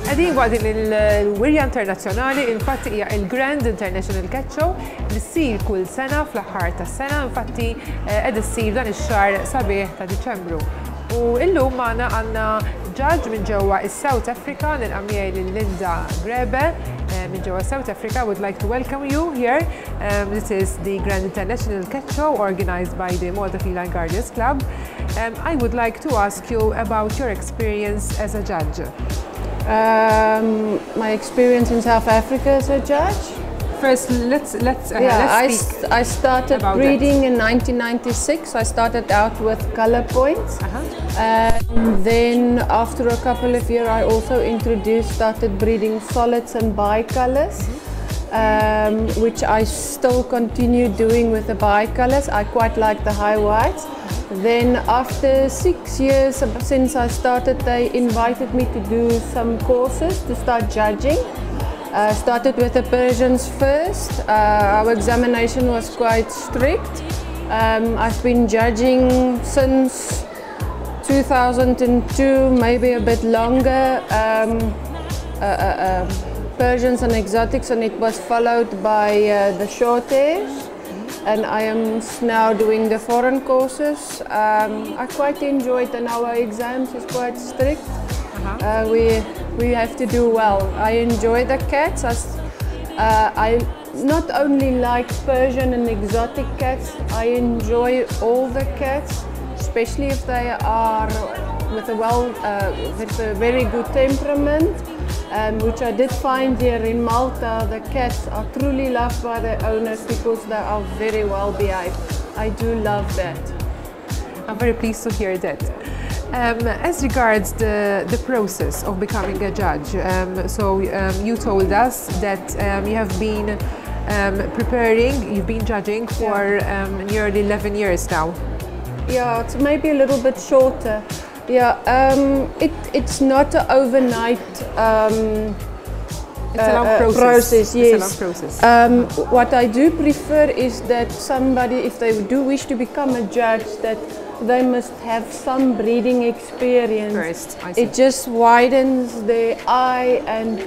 Għadin għad il-wirja internazzjonali, infatti hija il-Grand International Cat Show li ssir kull sena fl-aħħar tas-sena, infatti qed issir dan ix-xahar sabiħ ta' Diċembru. U illum magħna għandna judge minn ġewwa is-South Africa, nilqa' lil Linda Grebe minn ġewwa South Africa. I would like to welcome you here. This is the Grand International Cat Show organized by the Malta Feline Guardians Club. I would like to ask you about your experience as a judge. My experience in South Africa as a judge. First, let's speak. I started breeding in 1996. I started out with color points, and then after a couple of years, I also started breeding solids and bicolors, which I still continue doing with the bicolors. I quite like the high whites. Then after 6 years since I started, they invited me to do some courses to start judging. Started with the Persians first. Our examination was quite strict. I've been judging since 2002, maybe a bit longer, Persians and exotics, and it was followed by the short hairs. And I am now doing the foreign courses. I quite enjoyed, and our exams is quite strict. We have to do well. I enjoy the cats. I not only like Persian and exotic cats, I enjoy all the cats, especially if they are with a very good temperament, which I did find here in Malta. The cats are truly loved by their owners because they are very well behaved. I do love that. I'm very pleased to hear that. As regards the process of becoming a judge, you told us that you have been you've been judging for nearly 11 years now. Yeah, it's maybe a little bit shorter. Yeah, it's not an overnight it's a long process. Yes. It's a long process. What I do prefer is that somebody, if they do wish to become a judge, that they must have some breeding experience. First, I see. It just widens their eye, and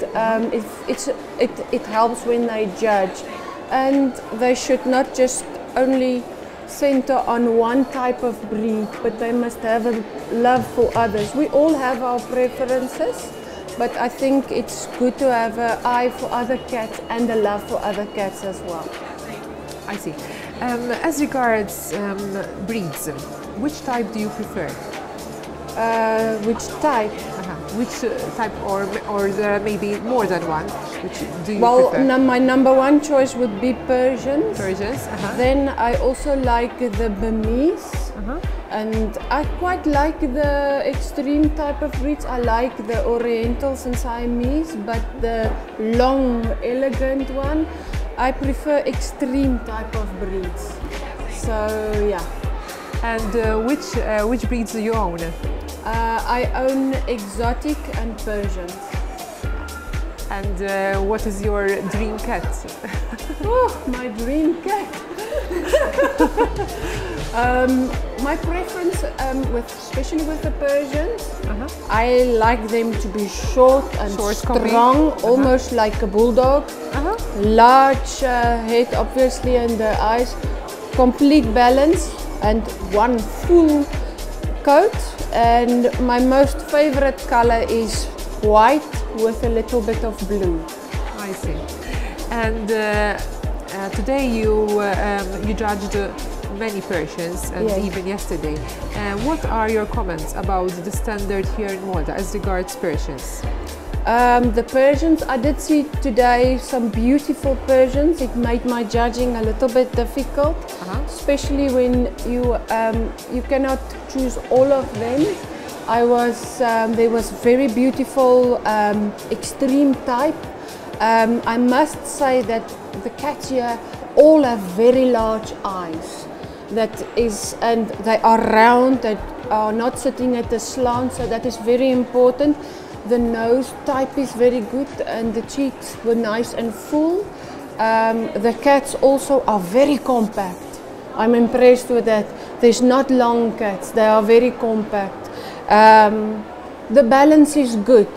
it helps when they judge. And they should not just only center on one type of breed, but they must have a love for others. We all have our preferences, but I think it's good to have an eye for other cats and a love for other cats as well. I see. As regards breeds, which type do you prefer? Which type? Which type, or there are maybe more than one? Which do you prefer? My number one choice would be Persians. Persians. Then I also like the Burmese, and I quite like the extreme type of breeds. I like the Orientals and Siamese, but the long, elegant one, I prefer extreme type of breeds. So yeah. And which breeds do you own? I own exotic and Persians. And what is your dream cat? Oh, my dream cat! My preference, especially with the Persians, I like them to be short and strong, almost like a bulldog. Large head, obviously, and the eyes, complete balance, and one full coat. And my most favorite color is white with a little bit of blue. I see. And today you judged many Persians, and even yesterday. What are your comments about the standard here in Malta as regards Persians? The Persians, I did see today some beautiful Persians. It made my judging a little bit difficult, especially when you cannot choose all of them. There was very beautiful extreme type. I must say that the cats here all have very large eyes. And they are round, they are not sitting at a slant, so that is very important. The nose type is very good, and the cheeks were nice and full. The cats also are very compact. I'm impressed with that. There's not long cats, they are very compact. The balance is good.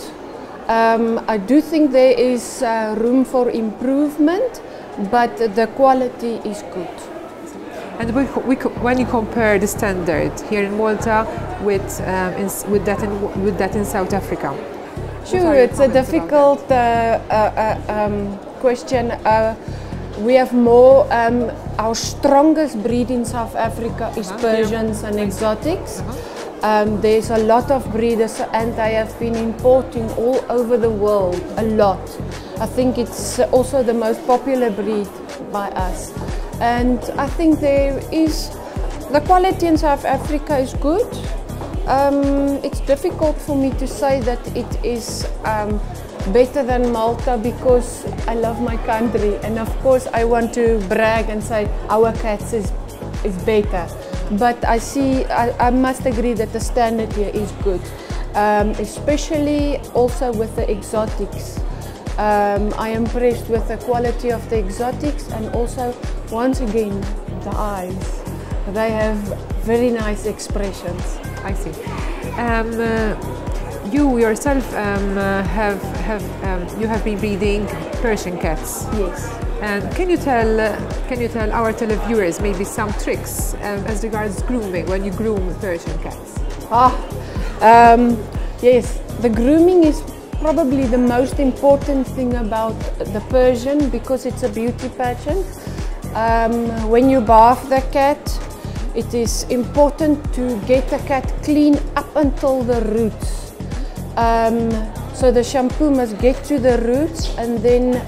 I do think there is room for improvement, but the quality is good. And when you compare the standard here in Malta with that in South Africa? Sure, it's a difficult question. We have more, our strongest breed in South Africa is Persians and exotics. There's a lot of breeders, and I have been importing all over the world, a lot. I think it's also the most popular breed by us. And I think the quality in South Africa is good. It's difficult for me to say that it is better than Malta because I love my country, and of course I want to brag and say our cats is better. But I must agree that the standard here is good, especially also with the exotics. I am impressed with the quality of the exotics, and also, once again, the eyes. They have very nice expressions. I see. You yourself you have been breeding Persian cats. Yes. And can you tell our televiewers maybe some tricks as regards grooming when you groom Persian cats? Yes, the grooming is probably the most important thing about the Persian because it's a beauty pageant. When you bath the cat, it is important to get the cat clean up until the roots. So the shampoo must get to the roots, and then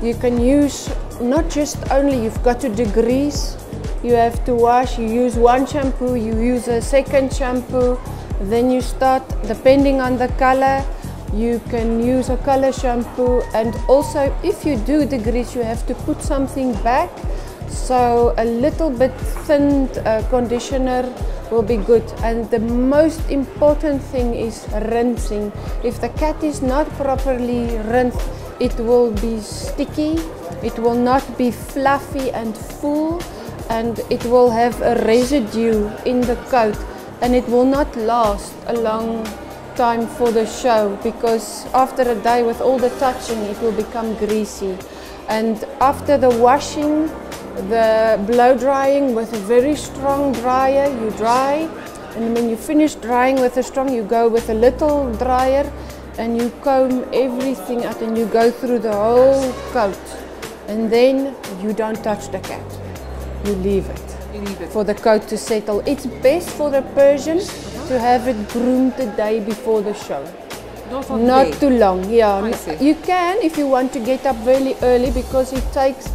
you can use not just only, you've got to degrease, you have to wash, you use one shampoo, you use a second shampoo, then you start, depending on the color, you can use a color shampoo, and also if you do degrease, you have to put something back. So a little bit thinned conditioner will be good. And the most important thing is rinsing. If the cat is not properly rinsed, it will be sticky, it will not be fluffy and full, and it will have a residue in the coat, and it will not last a long time for the show, because after a day with all the touching it will become greasy. And after the washing, the blow drying with a very strong dryer, you dry, and when you finish drying with a strong, you go with a little dryer and you comb everything out and you go through the whole coat, and then you don't touch the cat, you leave it. For the coat to settle. It's best for the Persian to have it groomed the day before the show. Not too long, yeah. You can if you want to get up very early, because it takes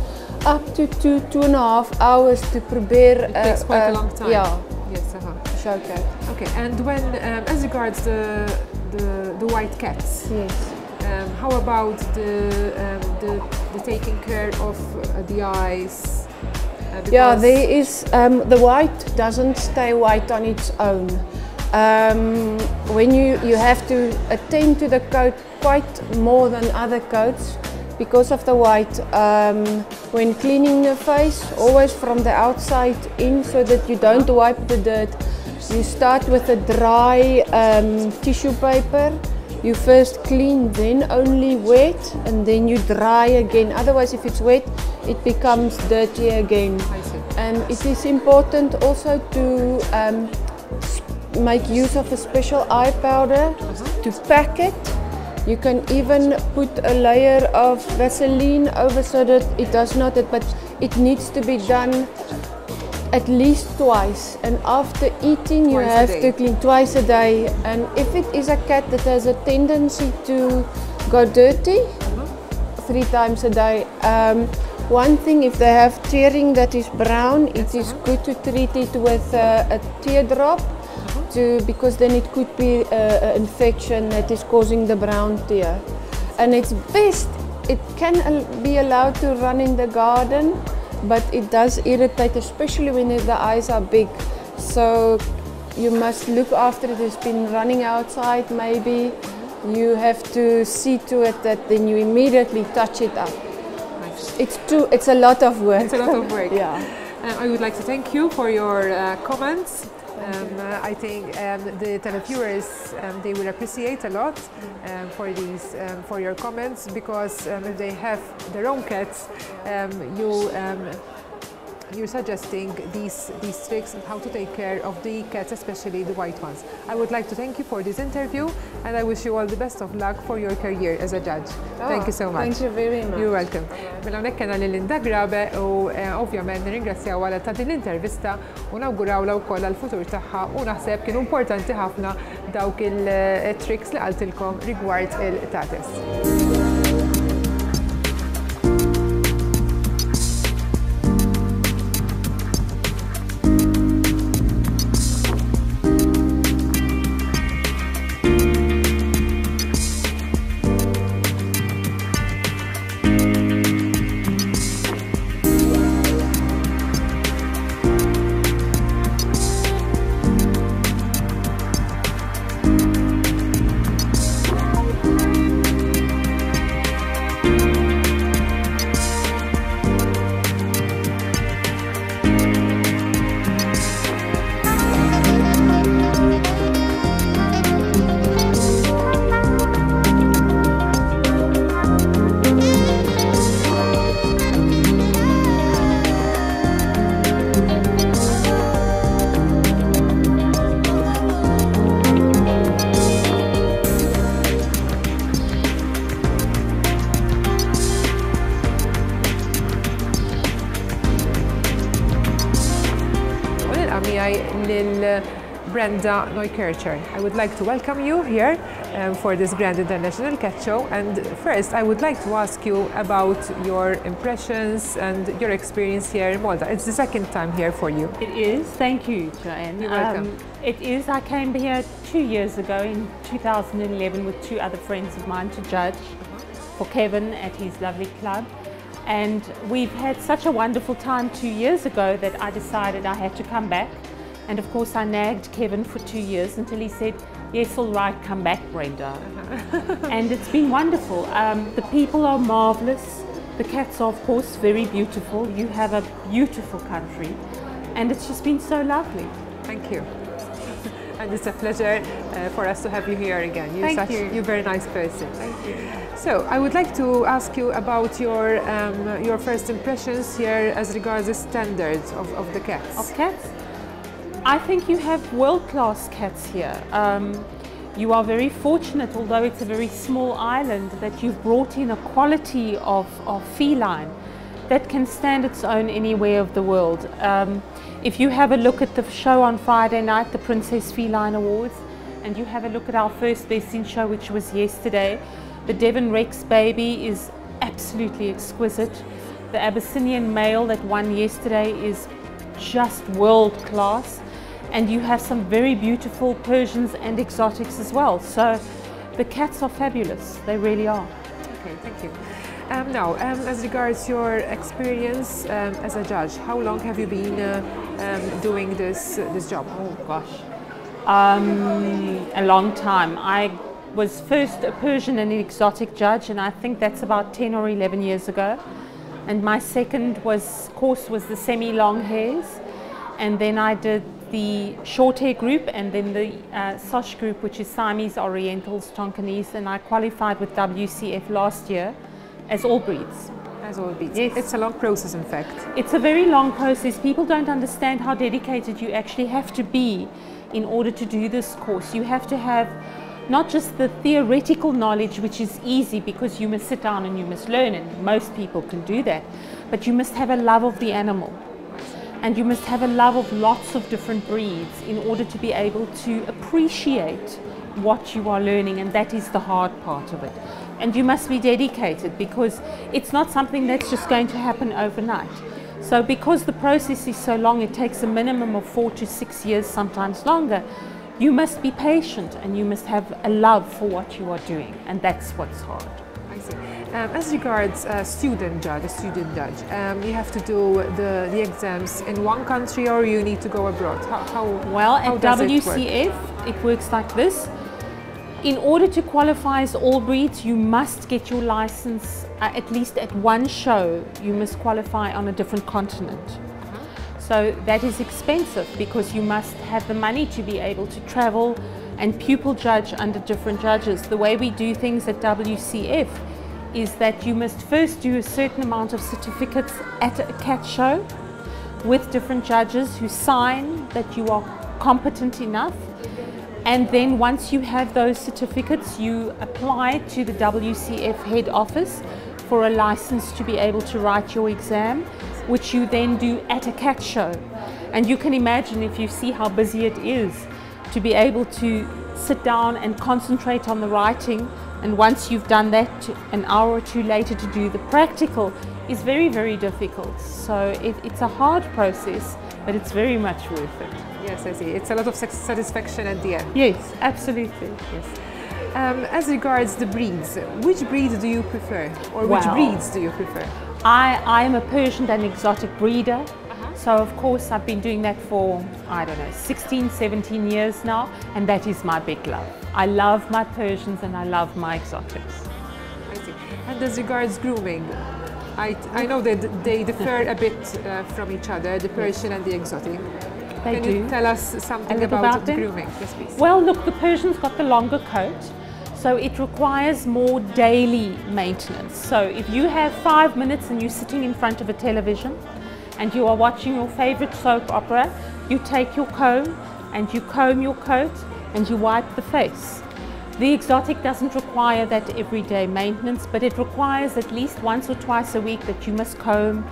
up to 2.5 hours to prepare. It takes quite a long time. Yeah. Yes. Show cat. Okay. And when, as regards the white cats, yes. How about the taking care of the eyes? Yeah, there is, the white doesn't stay white on its own. When you have to attend to the coat quite more than other coats because of the white. When cleaning the face, always from the outside in, so that you don't wipe the dirt. You start with a dry tissue paper. You first clean, then only wet, and then you dry again. Otherwise, if it's wet, it becomes dirty again. I see. And it is important also to make use of a special eye powder to pack it. You can even put a layer of Vaseline over so that it does not, but it needs to be done at least twice, and after eating you have to clean twice a day. And if it is a cat that has a tendency to go dirty, 3 times a day. One thing, if they have tearing that is brown, it is good to treat it with a teardrop, because then it could be an infection that is causing the brown tear. And it's best, it can be allowed to run in the garden, but it does irritate, especially when the eyes are big. So you must look after it. It's been running outside maybe. You have to see to it that then you immediately touch it up. It's a lot of work. It's a lot of work. Yeah. I would like to thank you for your comments. I think the televiewers, they will appreciate a lot for these, for your comments, because if they have their own cats, you're suggesting these tricks and how to take care of the cats, especially the white ones. I would like to thank you for this interview, and I wish you all the best of luck for your career as a judge. Thank you so much. Thank you very much. You're welcome. Mela hawnhekk kena lil Linda Grabe u ovvjament nirringrazzjaw għal ta' din l-intervista u nawgurawla wkoll għall-futur tagħha u naħseb kienu importanti ħafna dawk il-tricks li qaltilkom rigward il-tates. Brenda Neukircher. I would like to welcome you here for this Grand International Cat Show, and first I would like to ask you about your impressions and your experience here in Malta. It's the second time here for you. It is. Thank you, Joanne. You're welcome. It is. I came here 2 years ago in 2011 with 2 other friends of mine to judge for Kevin at his lovely club. And we've had such a wonderful time 2 years ago that I decided I had to come back. And of course I nagged Kevin for 2 years until he said, yes, all right, come back, Brenda. And it's been wonderful. The people are marvelous. The cats are, of course, very beautiful. You have a beautiful country. And it's just been so lovely. Thank you. And it's a pleasure for us to have you here again. You're you're a very nice person. Thank you. So I would like to ask you about your first impressions here as regards the standards of the cats. Of cats? I think you have world-class cats here. You are very fortunate, although it's a very small island, that you've brought in a quality of feline that can stand its own anywhere of the world. If you have a look at the show on Friday night, the Princess Feline Awards, and you have a look at our first Best in Show, which was yesterday, the Devon Rex baby is absolutely exquisite. The Abyssinian male that won yesterday is just world-class. And you have some very beautiful Persians and exotics as well. So the cats are fabulous, they really are. Okay, thank you. Now, as regards your experience as a judge, how long have you been doing this job? Oh gosh, a long time. I was first a Persian and exotic judge, and I think that's about 10 or 11 years ago. And my second course was the semi-long hairs, and then I did the short hair group, and then the SOSH group, which is Siamese, Orientals, Tonkinese, and I qualified with WCF last year as all breeds. As all breeds. Yes. It's a long process, in fact. It's a very long process. People don't understand how dedicated you actually have to be in order to do this course. You have to have not just the theoretical knowledge, which is easy because you must sit down and you must learn, and most people can do that, but you must have a love of the animal. And you must have a love of lots of different breeds in order to be able to appreciate what you are learning, and that is the hard part of it. And you must be dedicated, because it's not something that's just going to happen overnight. So because the process is so long, it takes a minimum of 4 to 6 years, sometimes longer. You must be patient, and you must have a love for what you are doing, and that's what's hard. I see. As regards a student judge, you have to do the exams in one country, or you need to go abroad? Well, at WCF, it works like this. In order to qualify as all breeds, you must get your license at least at one show. You must qualify on a different continent. So that is expensive because you must have the money to be able to travel and pupil judge under different judges. The way we do things at WCF is that you must first do a certain amount of certificates at a cat show with different judges who sign that you are competent enough. And then once you have those certificates, you apply to the WCF head office for a license to be able to write your exam, which you then do at a cat show. And you can imagine, if you see how busy it is, to be able to sit down and concentrate on the writing, and once you've done that, an hour or two later to do the practical is very, very difficult. So it's a hard process, but it's very much worth it. Yes, I see. It's a lot of satisfaction at the end. Yes, absolutely. Yes. As regards the breeds, which breeds do you prefer, or which breeds do you prefer? I am a Persian and exotic breeder. So of course I've been doing that for, I don't know, 16, 17 years now, and that is my big love. I love my Persians and I love my exotics. I see. And as regards grooming, I know that they differ a bit from each other, the Persian and the exotic. Can you tell us something about the grooming? Yes, please. Well, look, the Persian's got the longer coat, so it requires more daily maintenance. So if you have 5 minutes and you're sitting in front of a television and you are watching your favorite soap opera, you take your comb and you comb your coat and you wipe the face. The exotic doesn't require that everyday maintenance, but it requires at least once or twice a week that you must comb.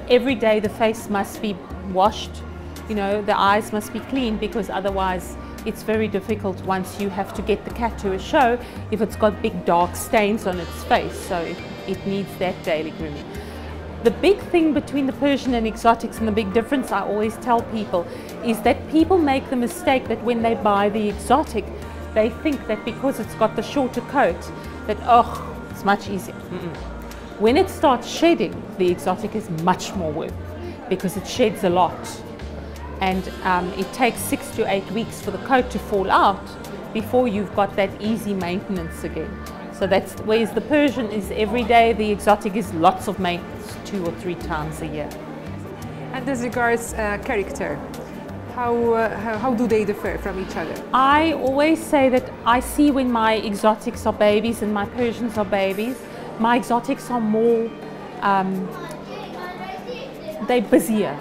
Every day the face must be washed. You know, the eyes must be clean, because otherwise it's very difficult once you have to get the cat to a show if it's got big dark stains on its face. So it needs that daily grooming. The big thing between the Persian and exotics, and the big difference I always tell people, is that people make the mistake that when they buy the exotic, they think that because it's got the shorter coat, that, oh, it's much easier. When it starts shedding, the exotic is much more work, because it sheds a lot. And it takes 6 to 8 weeks for the coat to fall out before you've got that easy maintenance again. So that's, whereas the Persian is every day, the exotic is lots of maintenance, 2 or 3 times a year. And as regards character, how do they differ from each other? I always say that I see when my exotics are babies and my Persians are babies, my exotics are more, they're busier.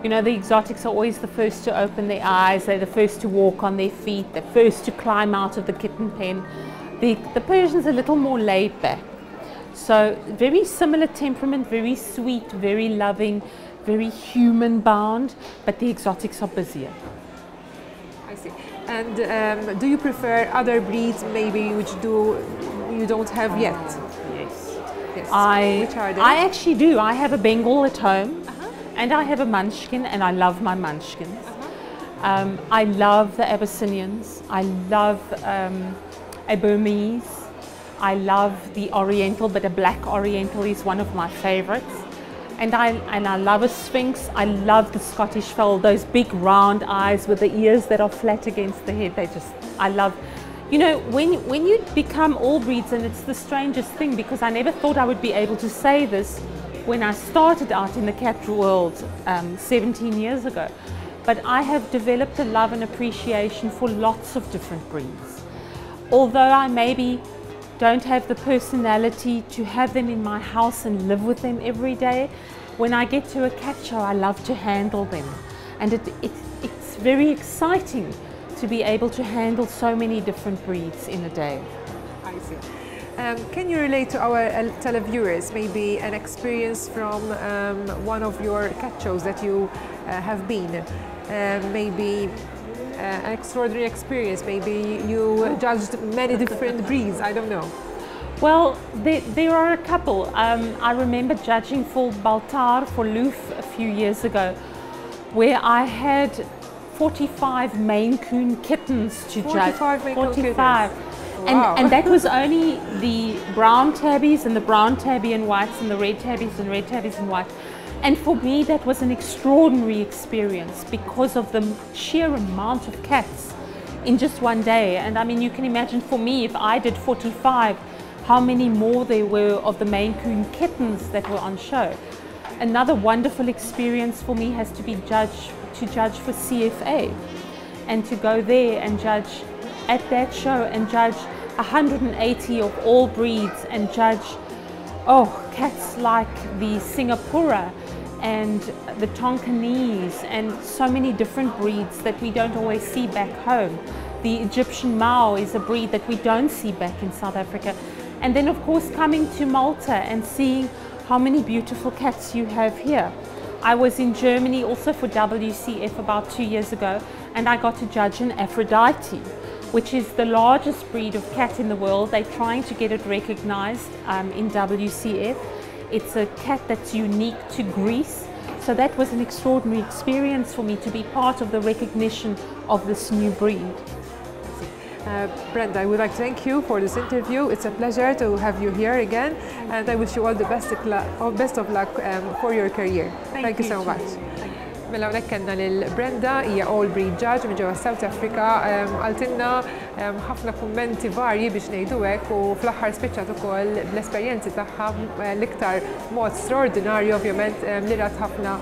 You know, the exotics are always the first to open their eyes, they're the first to walk on their feet, they're first to climb out of the kitten pen. The Persian's a little more laid back. So very similar temperament, very sweet, very loving, very human bound, but the exotics are busier. I see. And do you prefer other breeds maybe which you don't have yet? Yes. Which are they? I actually do. I have a Bengal at home. And I have a Munchkin, and I love my Munchkins. I love the Abyssinians. I love a Burmese. I love the Oriental, but a black Oriental is one of my favorites. And I love a Sphinx. I love the Scottish fold, those big round eyes with the ears that are flat against the head. I love, you know, when you become all breeds, and it's the strangest thing, because I never thought I would be able to say this when I started out in the cat world 17 years ago. But I have developed a love and appreciation for lots of different breeds. Although I maybe don't have the personality to have them in my house and live with them every day, when I get to a cat show, I love to handle them. And it's very exciting to be able to handle so many different breeds in a day. I see. Can you relate to our televiewers maybe an experience from one of your cat shows that you have been? Maybe an extraordinary experience, maybe you judged many different breeds, I don't know. Well, there are a couple. I remember judging for Baltar, for Loof a few years ago, where I had 45 Maine Coon kittens to judge. 45 Maine Coon kittens. Wow. And that was only the brown tabbies and the brown tabby and whites and the red tabbies and red tabbies and whites. And for me, that was an extraordinary experience because of the sheer amount of cats in just one day. And I mean, you can imagine for me, if I did 45, how many more there were of the Maine Coon kittens that were on show. Another wonderful experience for me has to be to judge for CFA, and to go there and judge at that show and judge 180 of all breeds and judge cats like the Singapura and the Tonkinese and so many different breeds that we don't always see back home. The Egyptian Mau is a breed that we don't see back in South Africa. And then of course coming to Malta and seeing how many beautiful cats you have here. I was in Germany also for WCF about 2 years ago, and I got to judge an Aphrodite, which is the largest breed of cat in the world. They're trying to get it recognized in WCF. It's a cat that's unique to Greece. So that was an extraordinary experience for me to be part of the recognition of this new breed. Brenda, I would like to thank you for this interview. It's a pleasure to have you here again, and I wish you all the best of luck for your career. Thank you so much. Mela unek kenna lil Brenda, hija all breed judge minn ġewwa South Africa, għaltilna ħafna kummenti varji biex ngħidu hekk, u fl-aħħar spiċċat ukoll bl-esperjenzi tagħha l-iktar mod straordinarju ovvjament li rat ħafna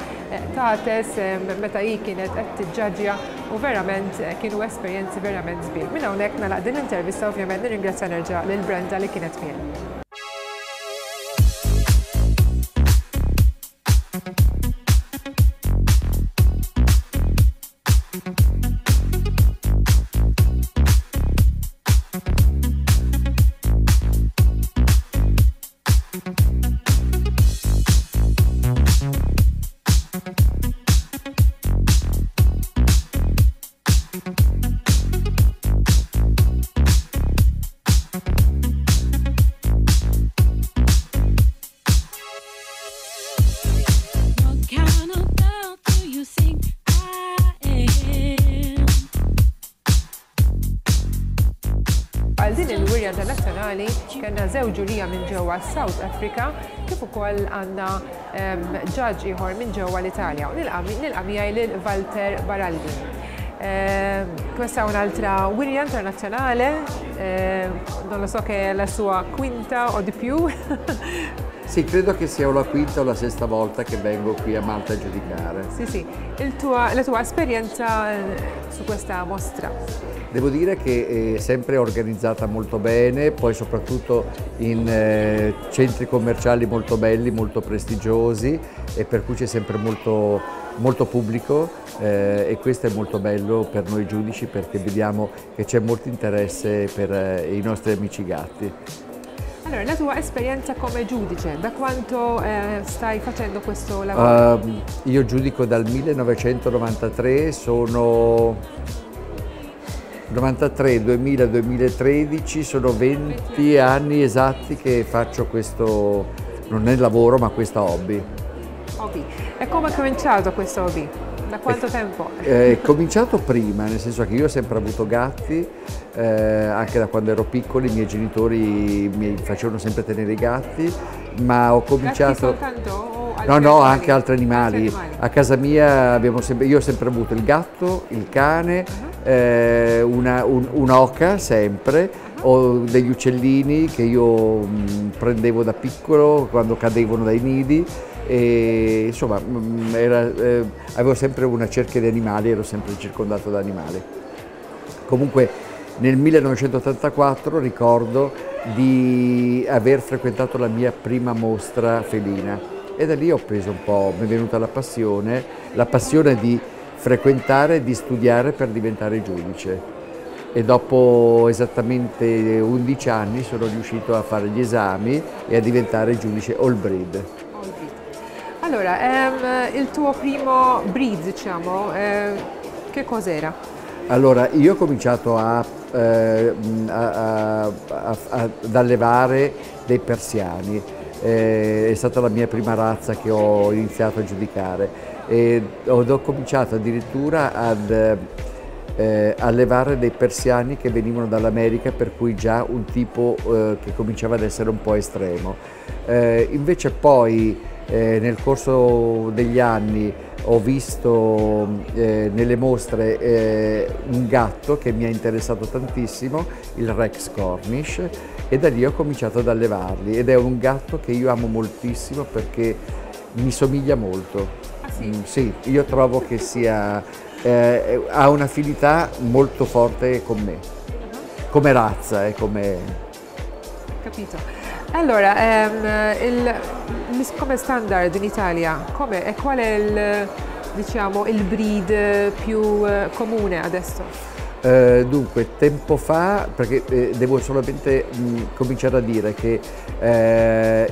tates meta hi kienet qed tiġġaġġja, u verament kienu esperjenzi verament sbieħ. Minn hawnhekk nagħlaq din l-intervista ovvjament nirringrazzja nerġa' lil Brenda li kienet miegħi. Internazzjonali kellna żewġ ġurija minn ġewwa South Africa kif ukoll għandna ġudge ieħor minn ġewwa l-Italja u nilqa' miegħi lil Walter Baraldi. Questa è un'altra guerriglia internazionale, non lo so che è la sua quinta o di più. Sì, credo che sia o la quinta o la sesta volta che vengo qui a Malta a giudicare. Sì, sì. La tua esperienza su questa mostra? Devo dire che è sempre organizzata molto bene, poi soprattutto in centri commerciali molto belli, molto prestigiosi, e per cui c'è sempre molto pubblico, e questo è molto bello per noi giudici perché vediamo che c'è molto interesse per i nostri amici gatti. Allora, la tua esperienza come giudice, da quanto stai facendo questo lavoro? Io giudico dal 1993, sono 93, 2000, 2013, sono 20 anni esatti che faccio questo, non è lavoro ma questo hobby. Hobby. E come è cominciato questo hobby? Da quanto tempo? È cominciato prima, nel senso che io ho sempre avuto gatti, anche da quando ero piccolo i miei genitori mi facevano sempre tenere i gatti, ma ho cominciato... Gatti soltanto? No, anche altri animali. A casa mia io ho sempre avuto il gatto, il cane, un'oca sempre, o degli uccellini che io prendevo da piccolo quando cadevano dai nidi, e insomma avevo sempre una cerchia di animali, ero sempre circondato da animali. Comunque nel 1984 ricordo di aver frequentato la mia prima mostra felina. E da lì ho preso un po', mi è venuta la passione di frequentare e di studiare per diventare giudice. E dopo esattamente 11 anni sono riuscito a fare gli esami e a diventare giudice all breed. Allora, il tuo primo breed, diciamo, che cos'era? Allora, io ho cominciato ad allevare dei persiani. È stata la mia prima razza che ho iniziato a giudicare, e ho cominciato addirittura ad allevare dei persiani che venivano dall'America, per cui già un tipo che cominciava ad essere un po' estremo. Invece poi nel corso degli anni ho visto nelle mostre un gatto che mi ha interessato tantissimo, il Rex Cornish, e da lì ho cominciato ad allevarli, ed è un gatto che io amo moltissimo perché mi somiglia molto. Ah, sì? Sì, io trovo che sia, ha un'affinità molto forte con me, come razza e come... Capito. Allora, come standard in Italia, qual è diciamo, il breed più comune adesso? Dunque, tempo fa, perché devo solamente cominciare a dire che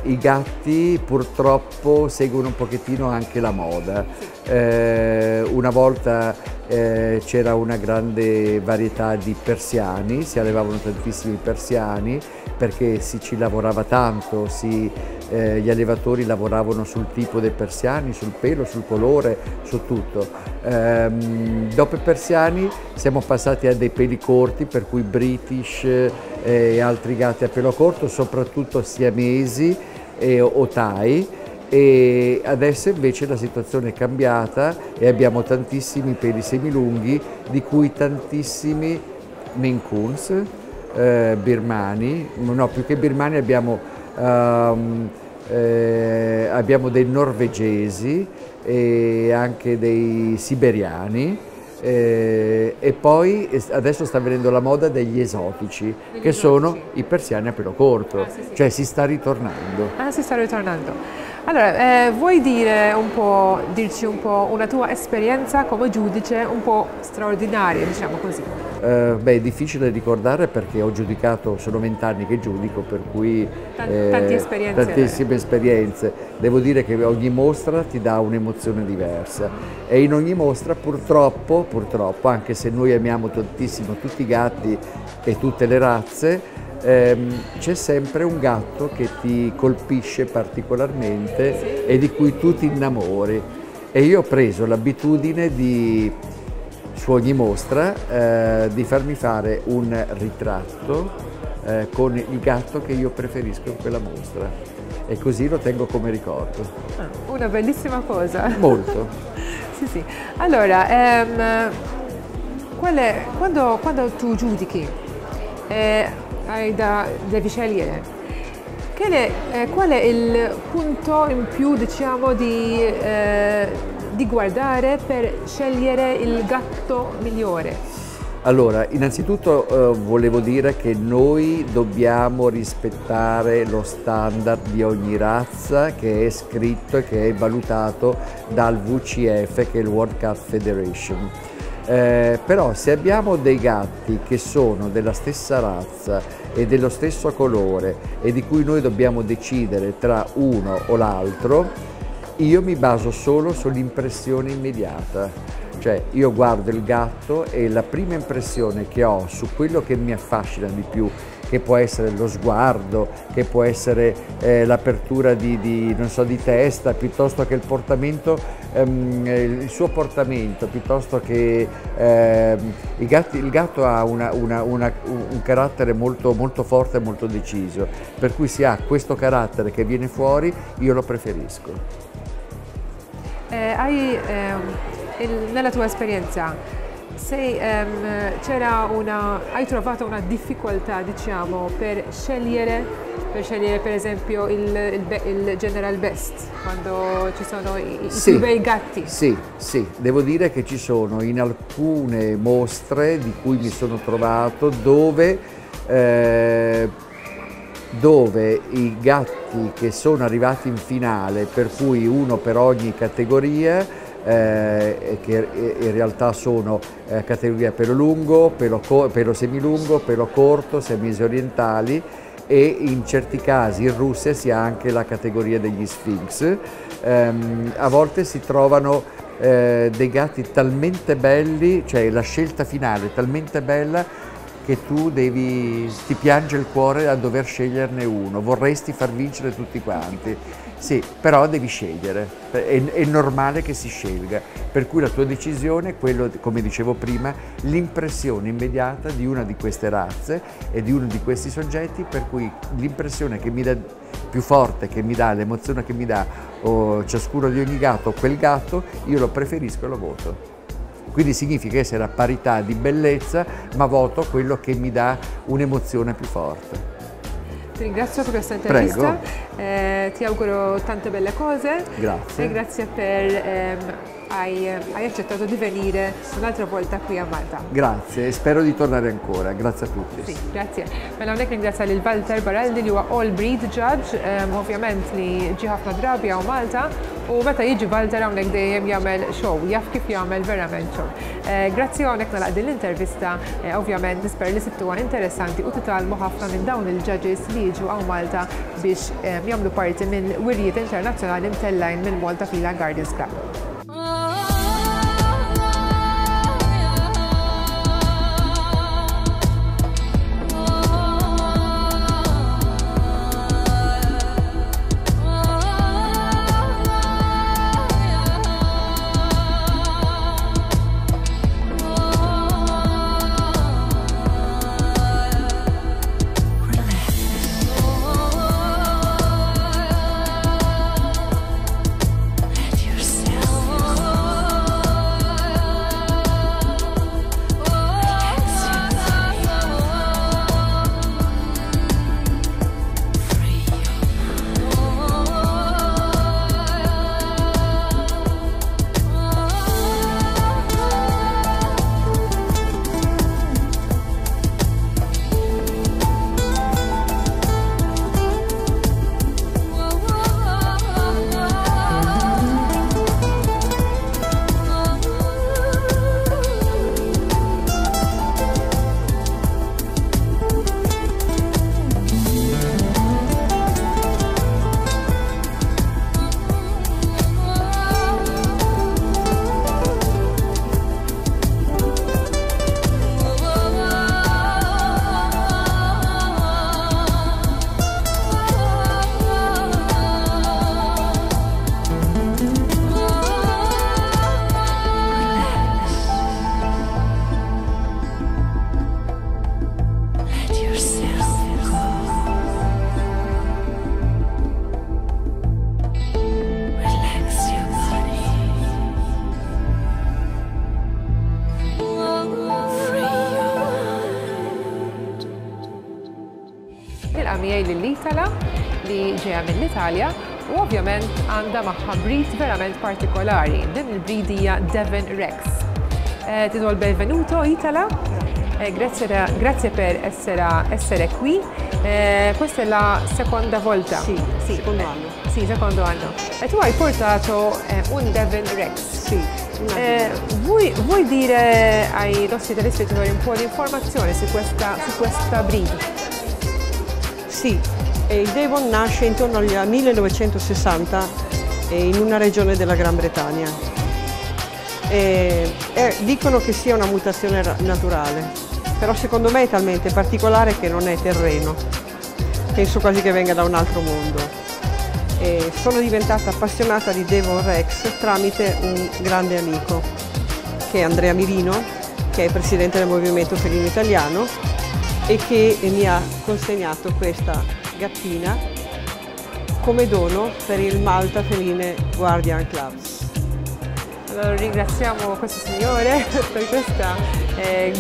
i gatti purtroppo seguono un pochettino anche la moda. Una volta c'era una grande varietà di persiani, si allevavano tantissimi persiani perché ci lavorava tanto, gli allevatori lavoravano sul tipo dei persiani, sul pelo, sul colore, su tutto. Dopo i persiani siamo passati a dei peli corti, per cui British e altri gatti a pelo corto, soprattutto siamesi o Thai, e adesso invece la situazione è cambiata e abbiamo tantissimi peli semilunghi, di cui tantissimi Maine Coons, birmani, no, più che birmani abbiamo dei norvegesi e anche dei siberiani, e poi adesso sta venendo la moda degli esotici, che sono i persiani a pelo corto, sì, sì. cioè si sta ritornando. Ah, si sta ritornando. Allora, vuoi dirci un po' una tua esperienza come giudice un po' straordinaria, diciamo così? Beh, è difficile ricordare perché ho giudicato, sono 20 anni che giudico, per cui tantissime esperienze. Devo dire che ogni mostra ti dà un'emozione diversa e in ogni mostra purtroppo, anche se noi amiamo tantissimo tutti i gatti e tutte le razze, c'è sempre un gatto che ti colpisce particolarmente e di cui tu ti innamori, e io ho preso l'abitudine su ogni mostra di farmi fare un ritratto con il gatto che io preferisco in quella mostra, e così lo tengo come ricordo. Una bellissima cosa. Molto. Sì, sì. Allora, quando tu giudichi, devi scegliere. Qual è il punto in più, diciamo, di guardare per scegliere il gatto migliore? Allora, innanzitutto volevo dire che noi dobbiamo rispettare lo standard di ogni razza che è scritto e che è valutato dal WCF, che è il World Cat Federation. Però se abbiamo dei gatti che sono della stessa razza e dello stesso colore e di cui noi dobbiamo decidere tra uno o l'altro, io mi baso solo sull'impressione immediata. Cioè io guardo il gatto e la prima impressione che ho su quello che mi affascina di più, che può essere lo sguardo, che può essere l'apertura non so, di testa, piuttosto che il portamento, il suo portamento, piuttosto che il gatto ha un carattere molto, molto forte e molto deciso, per cui se ha questo carattere che viene fuori, io lo preferisco. Nella tua esperienza, hai trovato una difficoltà, diciamo, per scegliere per esempio il general best, quando ci sono i più bei gatti? Sì, devo dire che ci sono in alcune mostre di cui mi sono trovato dove i gatti che sono arrivati in finale, per cui uno per ogni categoria, che in realtà sono categoria pelo lungo, pelo semilungo, pelo corto, semesi orientali, e in certi casi in Russia si ha anche la categoria degli Sphinx. A volte si trovano dei gatti talmente belli, cioè la scelta finale è talmente bella che ti piange il cuore a dover sceglierne uno, vorresti far vincere tutti quanti. Sì, però devi scegliere, è normale che si scelga, per cui la tua decisione è quello, come dicevo prima, l'impressione immediata di una di queste razze e di uno di questi soggetti, per cui l'impressione che mi dà più forte, che mi dà l'emozione che mi dà ciascuno di ogni gatto, quel gatto, io lo preferisco e lo voto. Quindi significa essere a parità di bellezza, ma voto quello che mi dà un'emozione più forte. Ti ringrazio per questa intervista. Prego. Ti auguro tante belle cose. Grazie. E grazie per hai accettato di venire un'altra volta qui a Malta. Grazie, spero di tornare ancora. Grazie a tutti. Sì, grazie. Mela hawnhekk ringrazzja lil Walter Baraldi li huwa all breed judge, ovvjament li ġie ħafna drabi hawn Malta u meta jiġi Walter hawnhekk dejjem jagħmel show, jaf kif jagħmel verament show. Grazzi hawnhekk nagħlaq din l-intervista, ovvjament nispera li sibtuha interessanti u titgħallmu ħafna minn dawn il-judges li jiġu hawn Malta biex jagħmlu parti minn wirjiet internazzjonali mtellajn minn Malta Feline Guardians Club. Lill-Itala li ġeja mill-Italja u ovvjament għandha magħha breed verament partikolari. Din il-breed hija Devon Rex. Tidol benvenuto Itala. Grazie per essere qui. Questa è la seconda volta. Sì, secondo anno. Sì, secondo anno. E tu hai portato un Devon Rex. Sì. Vuoi dire ai nostri telespettatori un po' di informazione su questa breed? Sì, il Devon nasce intorno al 1960 in una regione della Gran Bretagna. Dicono che sia una mutazione naturale, però secondo me è talmente particolare che non è terreno. Penso quasi che venga da un altro mondo. Sono diventata appassionata di Devon Rex tramite un grande amico, che è Andrea Mirino, che è presidente del Movimento Felino Italiano, e che mi ha consegnato questa gattina come dono per il Malta Feline Guardian Club. Allora ringraziamo questo signore per questa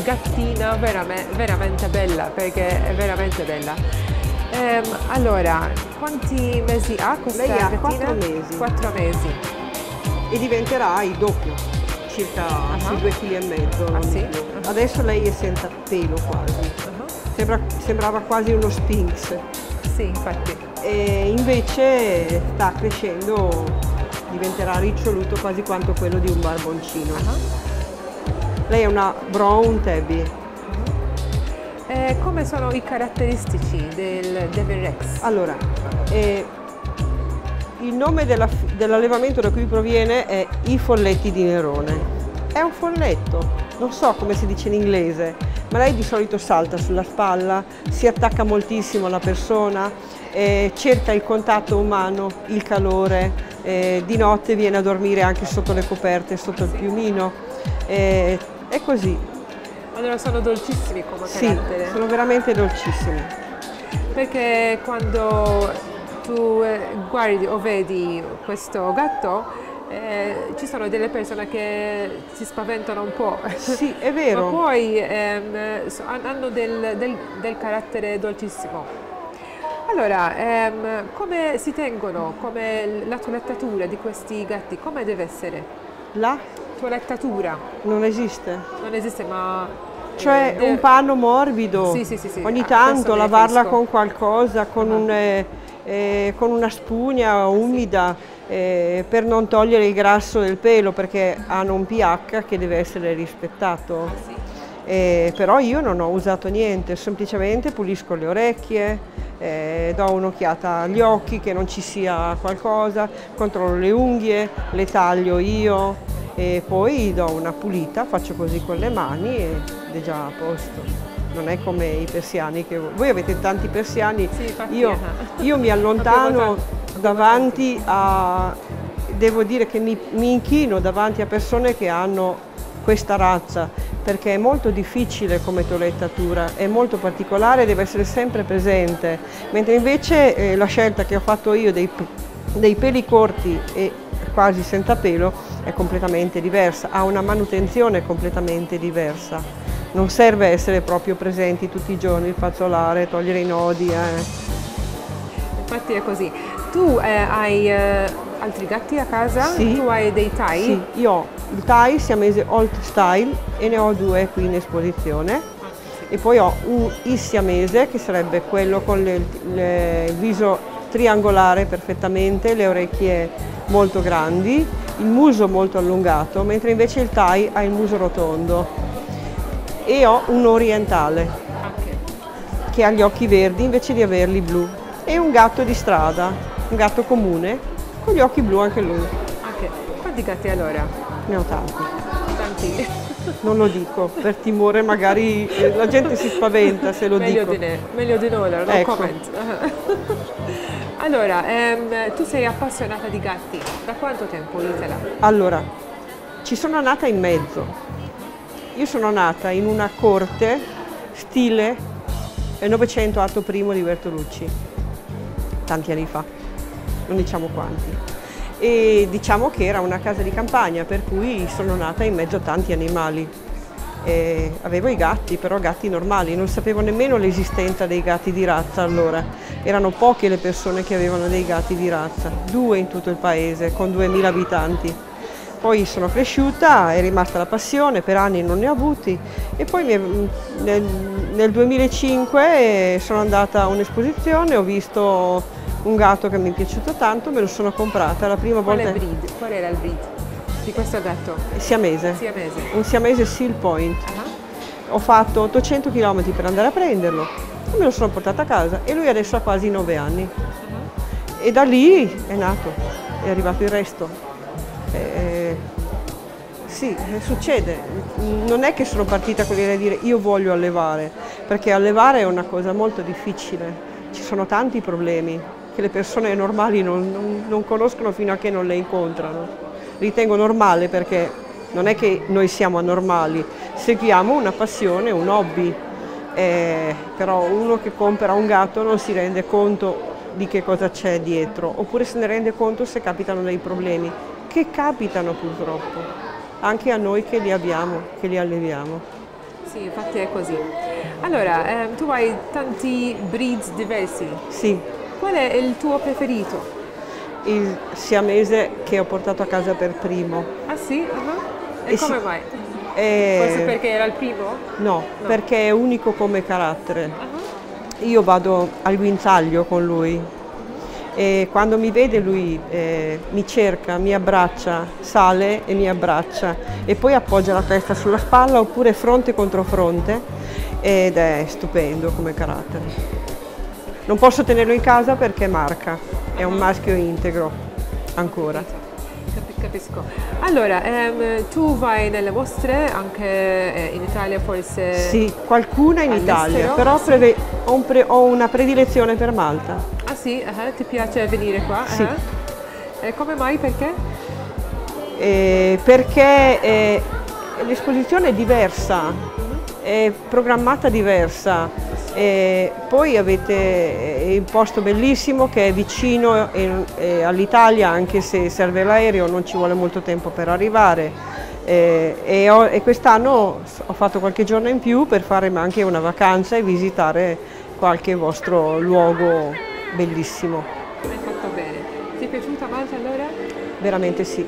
gattina veramente bella, perché è veramente bella. Allora, quanti mesi ha questa gattina? Lei ha 4 mesi. 4 mesi. E diventerà il doppio, circa sui 2,5 kg. Ah, sì? Adesso lei è senza pelo quasi. Sembrava quasi uno Sphinx. Sì, infatti. E invece sta crescendo, diventerà riccioluto quasi quanto quello di un barboncino. Lei è una brown tabby. Come sono i caratteristici del Devon Rex? Allora, il nome dell'allevamento da cui proviene è i Folletti di Nerone. È un folletto, non so come si dice in inglese, ma lei di solito salta sulla spalla, si attacca moltissimo alla persona, cerca il contatto umano, il calore, di notte viene a dormire anche sotto le coperte, sotto il piumino, è così. Allora sono dolcissimi come carattere? Sì, sono veramente dolcissimi. Perché quando tu guardi o vedi questo gatto, ci sono delle persone che si spaventano un po'. Sì, è vero. Ma poi hanno del carattere dolcissimo. Allora, come si tengono, come la toilettatura di questi gatti, come deve essere? La Toilettatura? non esiste. Non esiste, ma... Cioè un panno morbido, Sì. ogni A tanto questo mi lavarla riferisco. con qualcosa, con una spugna umida, per non togliere il grasso del pelo, perché hanno un pH che deve essere rispettato. Però io non ho usato niente, semplicemente pulisco le orecchie, do un'occhiata agli occhi che non ci sia qualcosa, controllo le unghie, le taglio io e poi do una pulita, faccio così con le mani ed è già a posto. Non è come i persiani, che voi avete tanti persiani, Sì, infatti, io mi allontano davanti a, devo dire che mi inchino davanti a persone che hanno questa razza, perché è molto difficile come toilettatura, è molto particolare, deve essere sempre presente, mentre invece la scelta che ho fatto io dei peli corti e quasi senza pelo è completamente diversa, ha una manutenzione completamente diversa, non serve essere proprio presenti tutti i giorni, fazzolare, togliere i nodi. Infatti è così. Tu hai altri gatti a casa? Sì. Tu hai dei Thai? Sì, io ho il Thai siamese Old Style e ne ho 2 qui in esposizione e poi ho il siamese che sarebbe quello con il viso triangolare perfettamente, le orecchie molto grandi, il muso molto allungato, mentre invece il Thai ha il muso rotondo. E ho un orientale che ha gli occhi verdi invece di averli blu e un gatto di strada, un gatto comune con gli occhi blu anche lui. Quanti gatti allora? Ne ho tanti. Tanti. Non lo dico per timore, magari la gente si spaventa se lo dico. Meglio di no, no ecco. Comment. Allora, tu sei appassionata di gatti, da quanto tempo, Itala? Allora, ci sono nata in mezzo. Io sono nata in una corte stile Novecento atto primo di Bertolucci, tanti anni fa, non diciamo quanti. E diciamo che era una casa di campagna, per cui sono nata in mezzo a tanti animali. Avevo i gatti, però gatti normali, non sapevo nemmeno l'esistenza dei gatti di razza allora. Erano poche le persone che avevano dei gatti di razza, 2 in tutto il paese, con 2000 abitanti. Poi sono cresciuta, è rimasta la passione, per anni non ne ho avuti e poi nel 2005 sono andata a un'esposizione, ho visto un gatto che mi è piaciuto tanto, me lo sono comprata la prima volta. Qual era il breed di questo gatto? Siamese. Un siamese Seal Point. Ho fatto 800 km per andare a prenderlo e me lo sono portato a casa e lui adesso ha quasi 9 anni. E da lì è nato, è arrivato il resto. Sì, succede. Non è che sono partita con l'idea di dire io voglio allevare, perché allevare è una cosa molto difficile. Ci sono tanti problemi che le persone normali non conoscono fino a che non le incontrano. Ritengo normale perché non è che noi siamo anormali, seguiamo una passione, un hobby, però uno che compra un gatto non si rende conto di che cosa c'è dietro, oppure se ne rende conto se capitano dei problemi, che capitano purtroppo, anche a noi che li abbiamo, che li alleviamo. Sì, infatti è così. Allora, tu hai tanti breeds diversi. Sì. Qual è il tuo preferito? Il siamese che ho portato a casa per primo. Ah sì? E come mai? Forse perché era il primo? No, perché è unico come carattere. Io vado al guinzaglio con lui e quando mi vede lui mi cerca, mi abbraccia, sale e mi abbraccia e poi appoggia la testa sulla spalla oppure fronte contro fronte ed è stupendo come carattere. Non posso tenerlo in casa perché marca, è un maschio integro ancora. Capisco. Allora, tu vai nelle mostre anche in Italia forse? Sì, qualcuna in Italia, però ho una predilezione per Malta. Ah sì? Ti piace venire qua? Sì. Come mai? Perché? Perché l'esposizione è diversa, è programmata diversa. Poi avete il posto bellissimo che è vicino all'Italia, anche se serve l'aereo, non ci vuole molto tempo per arrivare. E quest'anno ho fatto qualche giorno in più per fare anche una vacanza e visitare qualche vostro luogo bellissimo. Hai fatto bene. Ti è piaciuta Malta allora? Veramente sì,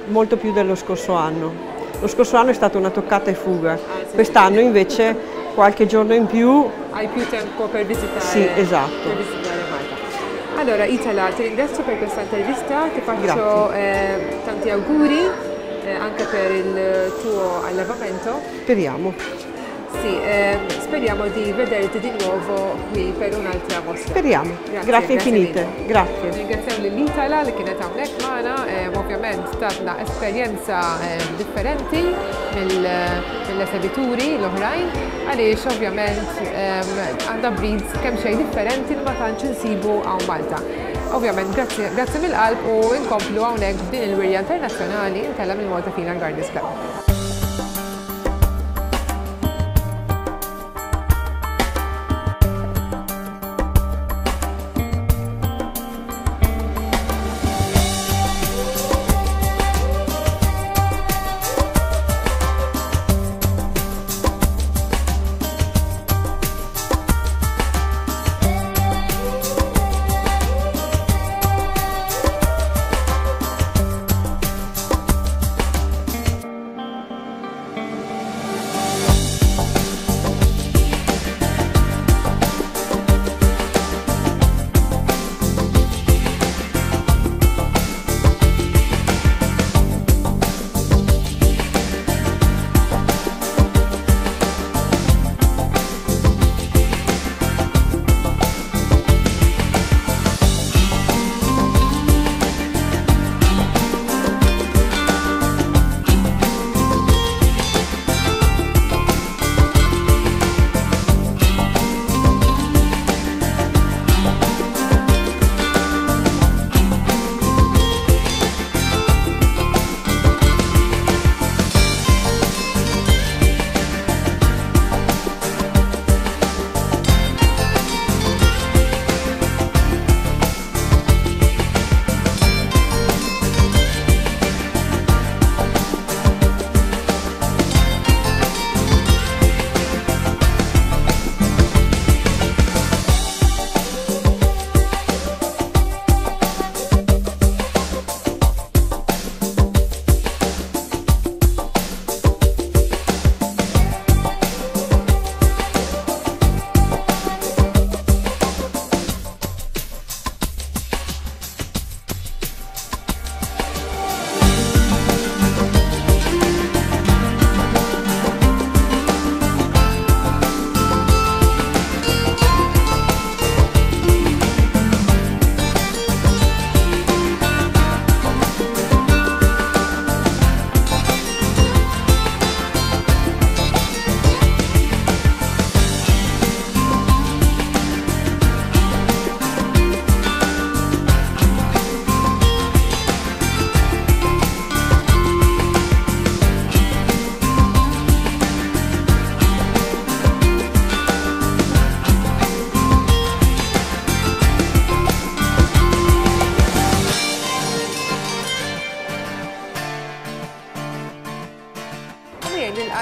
molto più dello scorso anno. Lo scorso anno è stata una toccata e fuga, sì. Quest'anno invece qualche giorno in più. Hai più tempo per visitare, Sì, esatto. per visitare Malta. Allora Itala, ti ringrazio per questa intervista, ti faccio tanti auguri anche per il tuo allevamento. Speriamo. Sì, speriamo di vederti di nuovo qui per un'altra mostra. Speriamo. Grazie infinite. mille. Grazie. Ringrazzjoni l-Itala li kienet hawnhekk magħna, ovvjament tatna esperjenza differenti mill-esebituri l-oħrajn, għaliex ovvjament għandha breeds kemm xejn differenti li ma tantx insibu hawn Malta. Ovvjament, grazzi mill-qalb u nkomplu hawnhekk b'din il-wirja internazzjonali nkellem il-Malta Feline Gardens Club.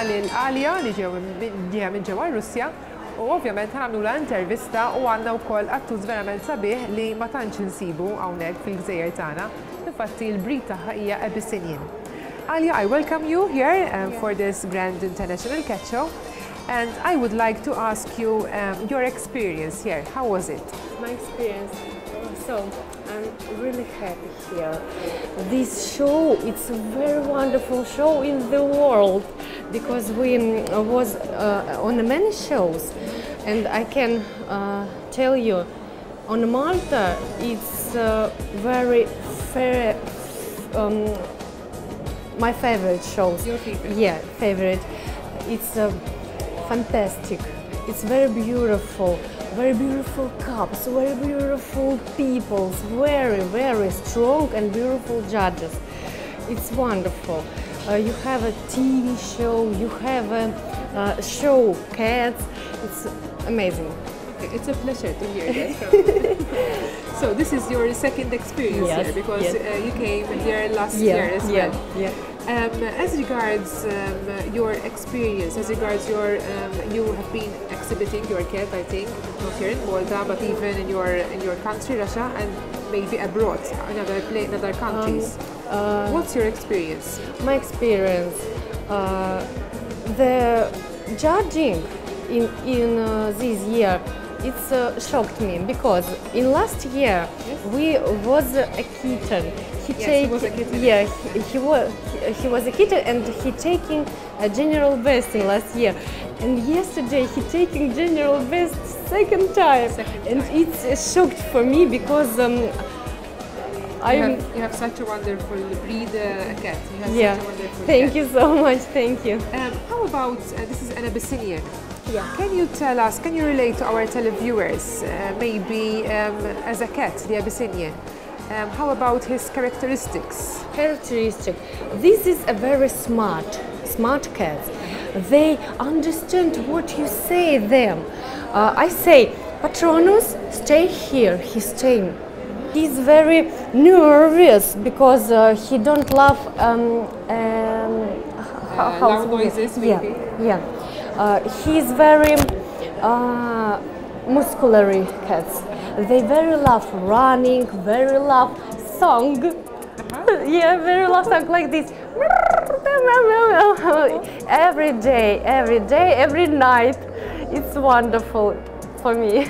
L-Alja li ġew minn ġewwa Russja u ovvjament ħanamlu intervista u għandna wkoll attuż verament sabiħ li ma tantx insibu hawnhekk fil-gżejjer tagħna. Infatti l-breed tagħha hija Abyssinian. Alja, I welcome you here for this Grand International Cat Show, and I would like to ask you your experience here. How was it? My experience. So, I'm really happy here. This show, it's a very wonderful show in the world because we was on many shows, and I can tell you, on Malta, it's very fair. My favorite shows. Your favorite? Yeah, favorite. It's fantastic. It's very beautiful. Very beautiful cups, very beautiful people, very, very strong and beautiful judges. It's wonderful. You have a TV show, you have a show cats. It's amazing. Okay, it's a pleasure to hear that. So this is your second experience here because you came here last year as well. Yeah. As regards your experience, as regards your, you have been exhibiting your cat, I think, not here in Malta, but even in your country, Russia, and maybe abroad, in other countries. What's your experience? My experience, the judging in this year, it's shocked me because in last year we was a kitten. He was a kitten. Yeah, he was a kitten and he taking a general best in last year. And yesterday he taking general best second time. And it's shocked for me because you have such a wonderful breed cat. You have such a wonderful thank cat. you so much, thank you. How about, this is an Abyssinian. Yeah. Can you tell us, can you relate to our televiewers, maybe as a cat, the Abyssinian, how about his characteristics? This is a very smart cat. They understand what you say them. I say, Patronus, stay here, he's staying. He's very nervous because he don't love loud noises, maybe. Yeah. He's very muscular cats. They very love running, very love song. Yeah, very love song like this. Every day, every night. It's wonderful for me.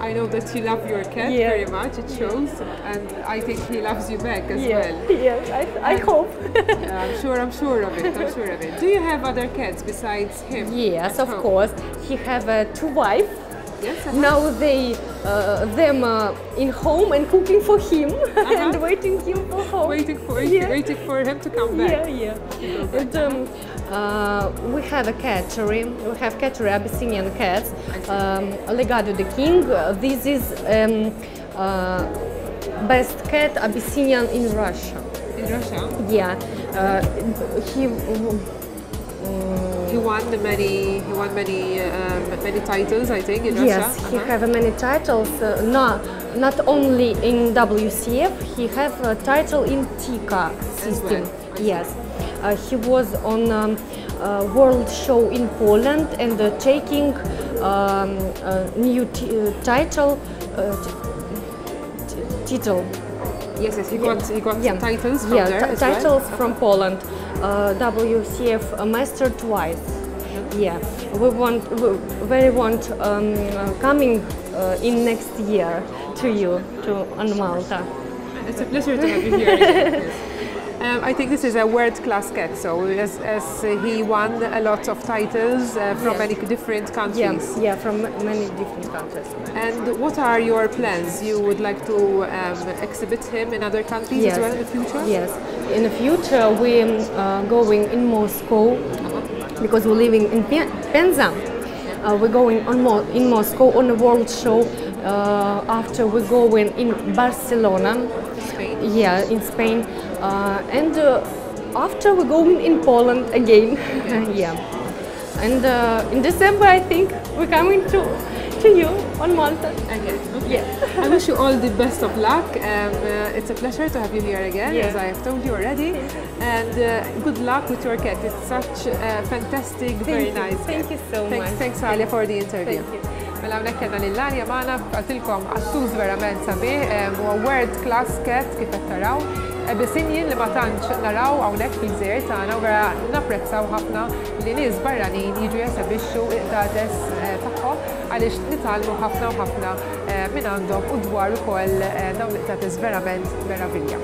I know that you love your cat very much, it shows, and I think he loves you back as well. Yes, I hope. I'm sure of it. Do you have other cats besides him? Yes, of course. He have two wives. Yes, Now they them in home and cooking for him and waiting him for home. Waiting for him to come back. And we have a cattery. We have cattery Abyssinian cats. Legado the King. This is best cat Abyssinian in Russia. In Russia? Yeah. He won many titles, I think, in Russia. Yes, he have many titles. Not only in WCF, he have a title in TICA system. Yes, he was on world show in Poland and taking new title. Yes, he got some titles from there as titles well. from Poland. WCF master twice. Yeah, we very want coming in next year to you on Malta. It's a pleasure to have you here again. I think this is a world-class cat, so as he won a lot of titles from many different countries. Yeah, from many different countries. And what are your plans? You would like to exhibit him in other countries as well in the future? Yes, in the future we're going in Moscow because we're living in Penza. We're going in Moscow on a world show. After we're going in Barcelona. Spain? Yeah, in Spain. And after we're going in Poland again. Yeah. And in December, I think we're coming to you on Malta. Again. Okay. Yeah. I wish you all the best of luck. It's a pleasure to have you here again, as I have told you already. And good luck with your cat. It's such a fantastic, very nice cat. Thank you so much. Thanks, Alia, for the interview. Thank you. Mela hawnhekk kellna lil-Anja magħna għaltilkom għattuż verament sabiħ, huwa world class cat kif qed taraw. Abyssinian li ma tantx naraw hawnhekk fil-gżejjer tagħna u vera napprezzaw ħafna li nies barranin jiġu jesebixxu il-qtates tagħhom għaliex nitgħallmu ħafna u ħafna minn għandhom u dwar ukoll dawn il-qtates verament meravilja.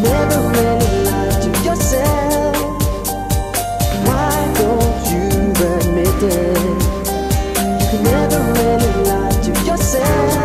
can never really lie to yourself. Why don't you admit it? You can never really lie to yourself.